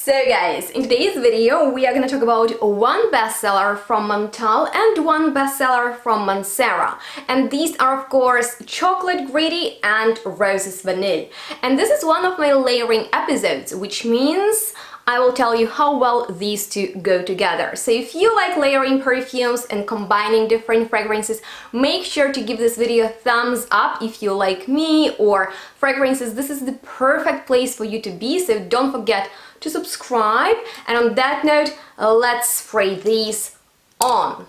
So guys, in today's video we are going to talk about one bestseller from MONTALE and one bestseller from Mancera. And these are of course Chocolate Gritty and Roses Vanille. And this is one of my layering episodes, which means I will tell you how well these two go together. So if you like layering perfumes and combining different fragrances, make sure to give this video a thumbs up. If you like me or fragrances, this is the perfect place for you to be, so don't forget to subscribe. And on that note, let's spray these on.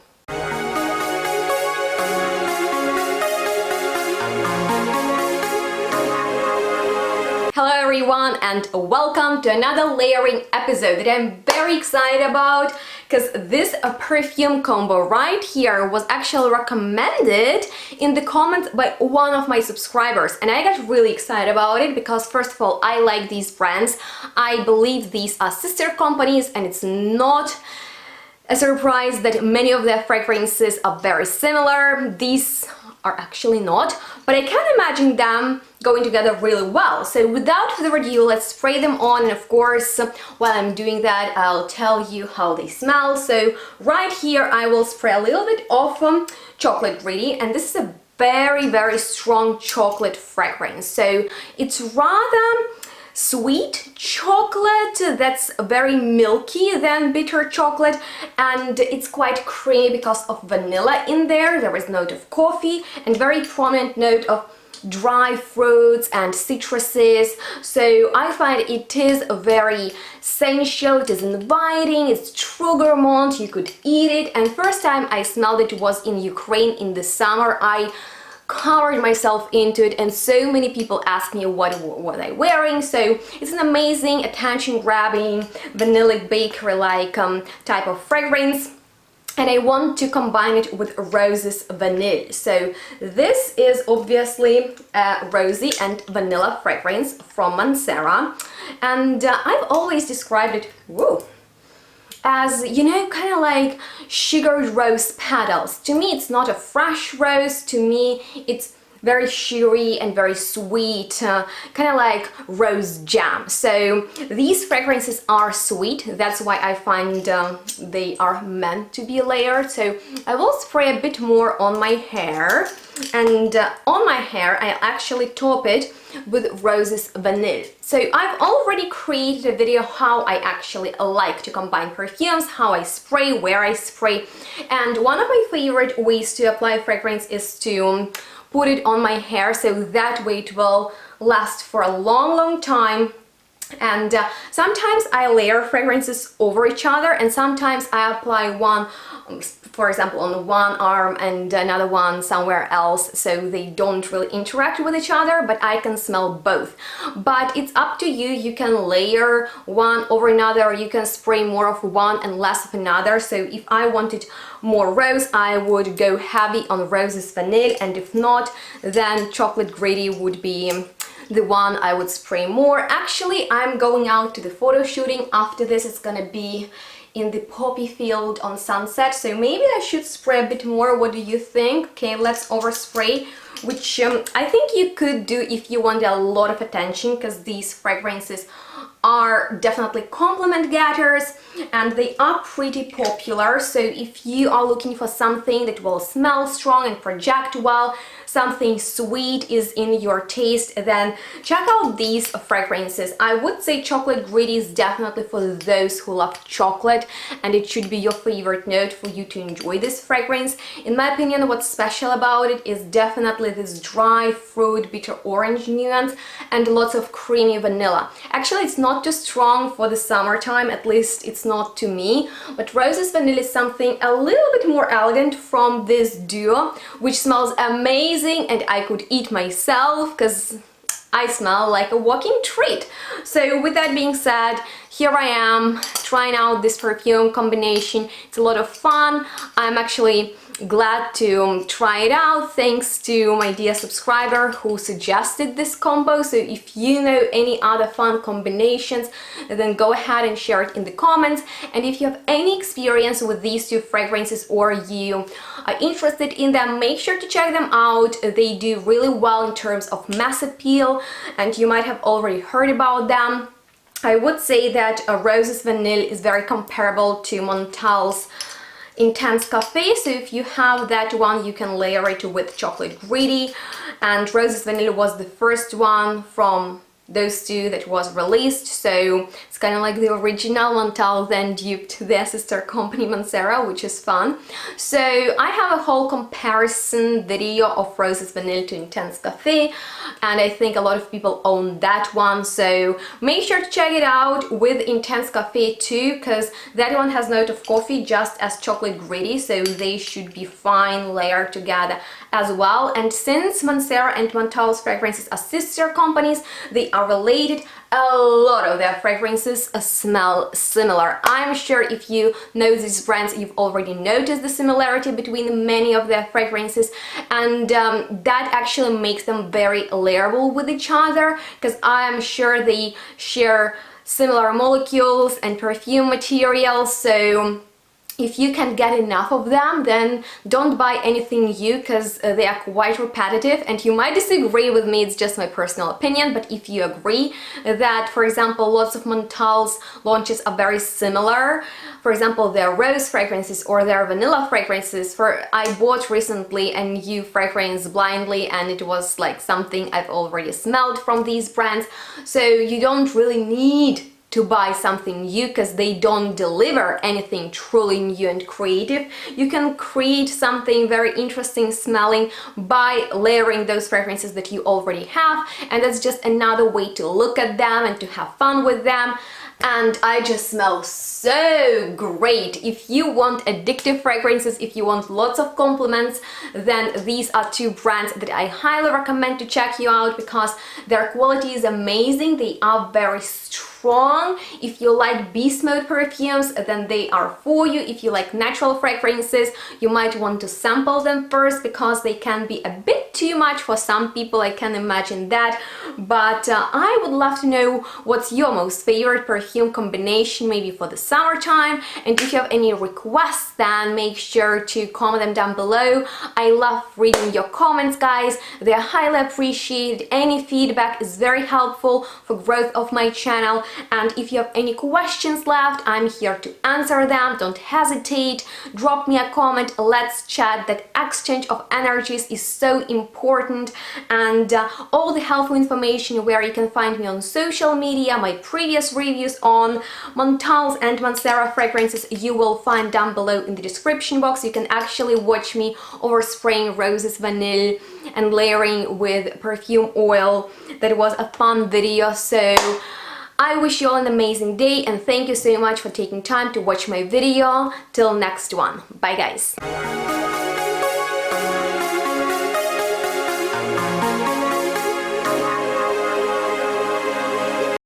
Hello everyone and welcome to another layering episode that I'm very excited about, because this perfume combo right here was actually recommended in the comments by one of my subscribers, and I got really excited about it because first of all I like these brands. I believe these are sister companies and it's not a surprise that many of their fragrances are very similar. These are actually not, but I can imagine them going together really well. So without further ado, let's spray them on, and of course while I'm doing that I'll tell you how they smell. So right here I will spray a little bit of Chocolate Gritty, and this is a very strong chocolate fragrance. So it's rather sweet chocolate that's very milky than bitter chocolate, and it's quite creamy because of vanilla in there. There is a note of coffee and very prominent note of dry fruits and citruses. So I find it is very sensual, it is inviting, it's true gourmand, you could eat it. And first time I smelled it was in Ukraine in the summer. I covered myself into it and so many people asked me what I wearing. So it's an amazing attention grabbing vanilla bakery like type of fragrance, and I want to combine it with Roses Vanille. So this is obviously a rosy and vanilla fragrance from Mancera, and I've always described it as, you know, kind of like sugared rose petals. To me it's not a fresh rose, to me it's very sugary and very sweet, kind of like rose jam. So these fragrances are sweet, that's why I find they are meant to be layered. So I will spray a bit more on my hair, and on my hair I actually top it with Roses Vanille. So I've already created a video how I actually like to combine perfumes, how I spray, where I spray, and one of my favorite ways to apply fragrance is to put it on my hair, so that way it will last for a long time. And sometimes I layer fragrances over each other, and sometimes I apply one, for example, on one arm and another one somewhere else, so they don't really interact with each other, but I can smell both. But it's up to you, you can layer one over another, or you can spray more of one and less of another. So if I wanted more rose, I would go heavy on Roses Vanille, and if not, then Chocolate Gritty would be the one I would spray more. Actually, I'm going out to the photo shooting after this. It's gonna be in the poppy field on Sunset, so maybe I should spray a bit more. What do you think? Okay, let's overspray, which I think you could do if you want a lot of attention, because these fragrances are definitely compliment getters and they are pretty popular. So if you are looking for something that will smell strong and project well, something sweet is in your taste, then check out these fragrances. I would say Chocolate Gritty is definitely for those who love chocolate, and it should be your favorite note for you to enjoy this fragrance. In my opinion, what's special about it is definitely this dry fruit, bitter orange nuance and lots of creamy vanilla. Actually, it's not too strong for the summertime, at least it's not to me, but Roses Vanille is something a little bit more elegant from this duo, which smells amazing and I could eat myself because I smell like a walking treat. So with that being said, here I am trying out this perfume combination. It's a lot of fun. I'm actually glad to try it out, thanks to my dear subscriber who suggested this combo. So if you know any other fun combinations, then go ahead and share it in the comments. And if you have any experience with these two fragrances or you are interested in them, make sure to check them out. They do really well in terms of mass appeal, and you might have already heard about them. I would say that Roses Vanille is very comparable to Montale's Intense Cafe, so if you have that one, you can layer it with Chocolate Greedy, and Roses Vanille was the first one from those two that was released, so it's kind of like the original Montale then duped their sister company Mancera, which is fun. So I have a whole comparison video of Roses Vanille to Intense Cafe, and I think a lot of people own that one, so make sure to check it out with Intense Cafe too, because that one has note of coffee just as Chocolate Greedy, so they should be fine layered together as well. And since Mancera and Montale's fragrances are sister companies, they are related, a lot of their fragrances smell similar. I'm sure if you know these brands, you've already noticed the similarity between many of their fragrances, and that actually makes them very layerable with each other, because I'm sure they share similar molecules and perfume materials. So if you can get enough of them, then don't buy anything new, because they are quite repetitive, and you might disagree with me, it's just my personal opinion, but if you agree that, for example, lots of Montale's launches are very similar, for example, their rose fragrances or their vanilla fragrances, I bought recently a new fragrance blindly, and it was like something I've already smelled from these brands, so you don't really need to buy something new, because they don't deliver anything truly new and creative. You can create something very interesting smelling by layering those fragrances that you already have, and that's just another way to look at them and to have fun with them. And I just smell so great. If you want addictive fragrances, if you want lots of compliments, then these are two brands that I highly recommend to check you out, because their quality is amazing. They are very strong. If you like beast mode perfumes, then they are for you. If you like natural fragrances, you might want to sample them first, because they can be a bit too much for some people, I can imagine that. But I would love to know what's your most favorite perfume combination, maybe for the summertime, and if you have any requests, then make sure to comment them down below. I love reading your comments, guys. They are highly appreciated. Any feedback is very helpful for growth of my channel, and if you have any questions left, I'm here to answer them. Don't hesitate, drop me a comment, let's chat. That exchange of energies is so important, and all the helpful information where you can find me on social media, my previous reviews on Montale's and Mancera fragrances, you will find down below in the description box. You can actually watch me over spraying Roses Vanille and layering with perfume oil. That was a fun video. So I wish you all an amazing day, and thank you so much for taking time to watch my video. Till next one. Bye guys.